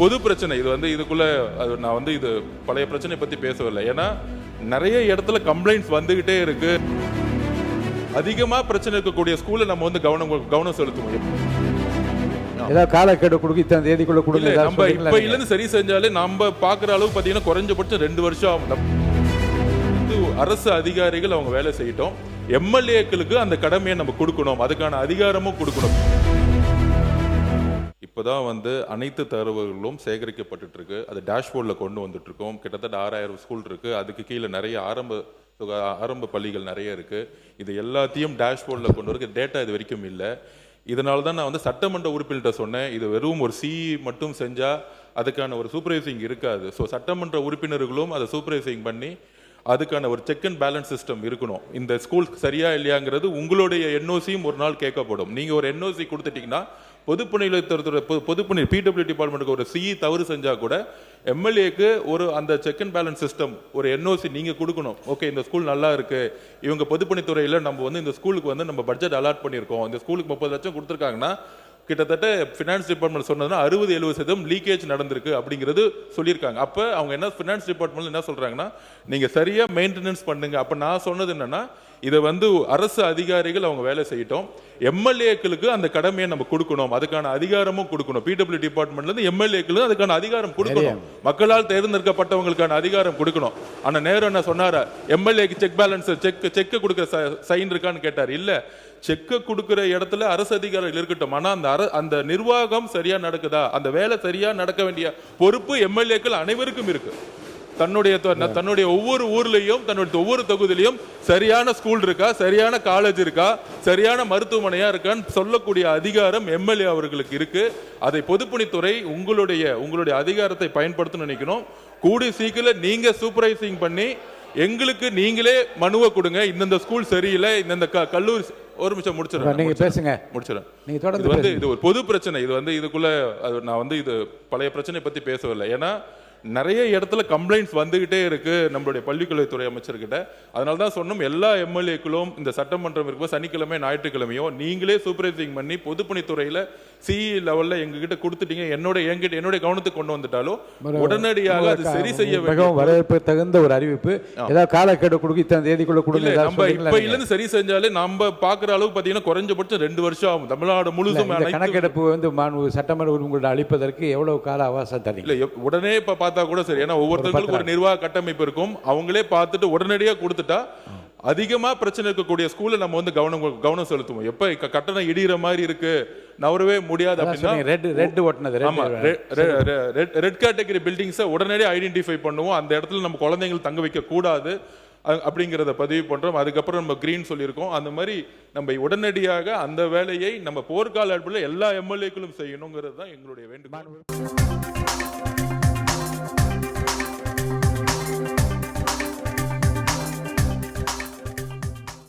பொது பிரச்சனை இது வந்து இதுக்குள்ள நான் வந்து இது பழைய பிரச்சனை பத்தி பேசவில்லை. ஏன்னா நிறைய இடத்துல கம்ப்ளைண்ட்ஸ் வந்துகிட்டே இருக்கு. அதிகமா பிரச்சனை இருக்கக்கூடிய ஸ்கூல்ல நம்ம வந்து கவனம் செலுத்துவோம். ஏதாவது காலக்கெடு கொடுக்க இத்தனை தேதிக்குள்ள கொடுங்க. நம்ம இப்ப இல்லன்னு சரி செஞ்சாலே நம்ம பாக்குற அளவு பாத்தீங்கன்னா குறைஞ்சபட்சம் 2 வருஷம் ஆகும். அரசு அதிகாரிகள் அவங்க வேலை செய்யட்டும். எம்எல்ஏக்களுக்கு அந்த கடமையை நம்ம கொடுக்கணும், அதுக்கான அதிகாரமும் கொடுக்கணும். இப்போதான் வந்து அனைத்து தரவுகளும் சேகரிக்கப்பட்டு இருக்கு. அது டேஷ்போர்டில் கொண்டு வந்துட்டு இருக்கோம். கிட்டத்தட்ட 6000 ஸ்கூல் இருக்கு. அதுக்கு கீழே நிறைய ஆரம்ப பள்ளிகள் நிறைய இருக்கு. இது எல்லாத்தையும் டேஷ்போர்டில் கொண்டு வர டேட்டா இது வரைக்கும் இல்லை. இதனால தான் நான் வந்து சட்டமன்ற உறுப்பினர்கிட்ட சொன்னேன், இது வெறும் ஒரு சிஇ மட்டும் செஞ்சா அதுக்கான ஒரு சூப்பர்வைசிங் இருக்காது. ஸோ சட்டமன்ற உறுப்பினர்களும் அதை சூப்பர்வைசிங் பண்ணி அதுக்கான ஒரு செக் அண்ட் பேலன்ஸ் சிஸ்டம் இருக்கணும். இந்த ஸ்கூல் சரியா இல்லையாங்கிறது உங்களுடைய என்ஓசியும் ஒரு நாள் கேட்கப்படும். நீங்க ஒரு என்ஓசி கொடுத்துட்டீங்கன்னா பொதுப்பணி பிடபிள்யூ டிபார்ட்மெண்ட்டுக்கு ஒரு சிஇ தவறு செஞ்சா கூட எம்எல்ஏக்கு ஒரு அந்த செக் அண்ட் பேலன்ஸ் சிஸ்டம் ஒரு என்ஓசி நீங்க கொடுக்கணும். ஓகே, இந்த ஸ்கூல் நல்லா இருக்கு, இவங்க பொதுப்பணித்துறையில நம்ம வந்து இந்த ஸ்கூலுக்கு வந்து நம்ம பட்ஜெட் அலாட் பண்ணியிருக்கோம், இந்த ஸ்கூலுக்கு 30 லட்சம் கொடுத்துருக்காங்கன்னா கிட்டத்தட்ட ஃபினான்ஸ் டிபார்ட்மெண்ட் சொன்னதுன்னா 60-70% லீக்கேஜ் நடந்திருக்கு அப்படிங்கிறது சொல்லியிருக்காங்க. அப்போ அவங்க என்ன ஃபினான்ஸ் டிபார்ட்மெண்ட் என்ன சொல்றாங்கன்னா, நீங்க சரியா மெயின்டெனன்ஸ் பண்ணுங்க. அப்போ நான் சொன்னது என்னன்னா, இதை வந்து அரசு அதிகாரிகள் அவங்க வேலை செய்யட்டும். எம்எல்ஏக்களுக்கு அந்த கடமையை நம்ம கொடுக்கணும், அதுக்கான அதிகாரமும் கொடுக்கணும். பிடபிள்யூ டிபார்ட்மெண்ட்ல இருந்து எம்எல்ஏக்களுக்கு அதுக்கான அதிகாரம் கொடுக்கணும். மக்களால் தேர்ந்தெடுக்கப்பட்டவங்களுக்கான அதிகாரம் கொடுக்கணும். ஆனா நேரு என்ன சொன்னாரா, எம்எல்ஏக்கு செக் பேலன்ஸ் செக் கொடுக்கிற சைன் இருக்கான்னு கேட்டார். இல்ல, செக்க கொடுக்கிற இடத்துல அரசு அதிகாரிகள் இருக்கட்டும். ஆனா அந்த நிர்வாகம் சரியா நடக்குதா, அந்த வேலை சரியா நடக்க வேண்டிய பொறுப்பு எம்எல்ஏக்கள் அனைவருக்கும் இருக்கு. தன்னுடைய ஒவ்வொரு ஊர்லயும் தன்னுடைய ஒவ்வொரு தொகுதியிலையும் சரியான ஸ்கூல் இருக்கா, சரியான காலேஜ் இருக்கா, சரியான மருத்துவமனையா இருக்கான்னு சொல்லக்கூடிய அதிகாரம் எம்எல்ஏ அவர்களுக்கு இருக்கு. அதை பொதுப்பணித்துறை உங்களுடைய அதிகாரத்தை பயன்படுத்தணும்னு நினைக்கணும். கூடி சீக்கிரம் நீங்க சூப்பர்வைசிங் பண்ணி எங்களுக்கு நீங்களே மனுவை கொடுங்க, இந்த ஸ்கூல் சரியில்லை, இந்த கல்லூரி. ஒரு நிமிஷம் முடிச்சிடறேன். இது ஒரு பொது பிரச்சனை. இது வந்து இதுக்குள்ள நான் வந்து இது பழைய பிரச்சனை பத்தி பேசவில்லை. ஏன்னா நிறைய இடத்துல கம்ப்ளைண்ட்ஸ் வந்துகிட்டே இருக்கு நம்மளுடைய பள்ளிக்கல்வித்துறை அமைச்சர்கிட்ட. அதனால தான் சொன்னோம், எல்லா எம்எல்ஏக்களும் இந்த சட்டமன்றம் இருக்கும் சனிக்கிழமை ஞாயிற்றுக்கிழமையோ நீங்களே சூப்பர்வைசிங் பண்ணி பொதுப்பணித்துறையில சிஇ லெவல்ல எங்ககிட்ட கொடுத்துட்டீங்க, என்னுடைய கவனத்துக்கு கொண்டு வந்துட்டாலும் உடனடியாக அது சரி செய்ய வேண்டும். வரவேற்பு தகுந்த ஒரு அறிவிப்பு. ஏதாவது காலக்கெடு கொடுக்க இத்தனை தேதிக்குள்ள கொடுங்க. நம்ம இப்ப இல்லன்னு சரி செஞ்சாலே நம்ம பாக்குற அளவு பாத்தீங்கன்னா குறைஞ்சபட்சம் 2 வருஷம் ஆகும். தமிழ்நாடு முழுசும் கணக்கெடுப்பு வந்து சட்டமன்ற உறுப்பினர்கள் அளிப்பதற்கு எவ்வளவு கால அவகாசம் தரீங்க? இல்ல, உடனே பார்த்தா கூட சரி. ஏன்னா ஒவ்வொருத்தருக்கும் ஒரு நிர்வாக கட்டமைப்பு இருக்கும். அவங்களே பார்த்துட்டு உடனடியா கொடுத்துட்டா அதிகமா பிரச்சனை இருக்கக்கூடிய ஸ்கூல்ல நம்ம வந்து கவனம் செலுத்துவோம். எப்ப கட்டணம் இடிகிற மாதிரி இருக்கு, நவரவே முடியாது அப்படின்னா ரெட் கேட்டகரி பில்டிங்ஸை உடனடியாக ஐடென்டிஃபை பண்ணுவோம். அந்த இடத்துல நம்ம குழந்தைகள் தங்க வைக்க கூடாது அப்படிங்கிறத பதிவு பண்றோம். அதுக்கப்புறம் நம்ம கிரீன் சொல்லியிருக்கோம். அந்த மாதிரி நம்ம உடனடியாக அந்த வேலையை நம்ம போர்க்கால அடிப்படையில் எல்லா எம்எல்ஏக்களும் செய்யணுங்கிறது தான் எங்களுடைய வேண்டுகோள்.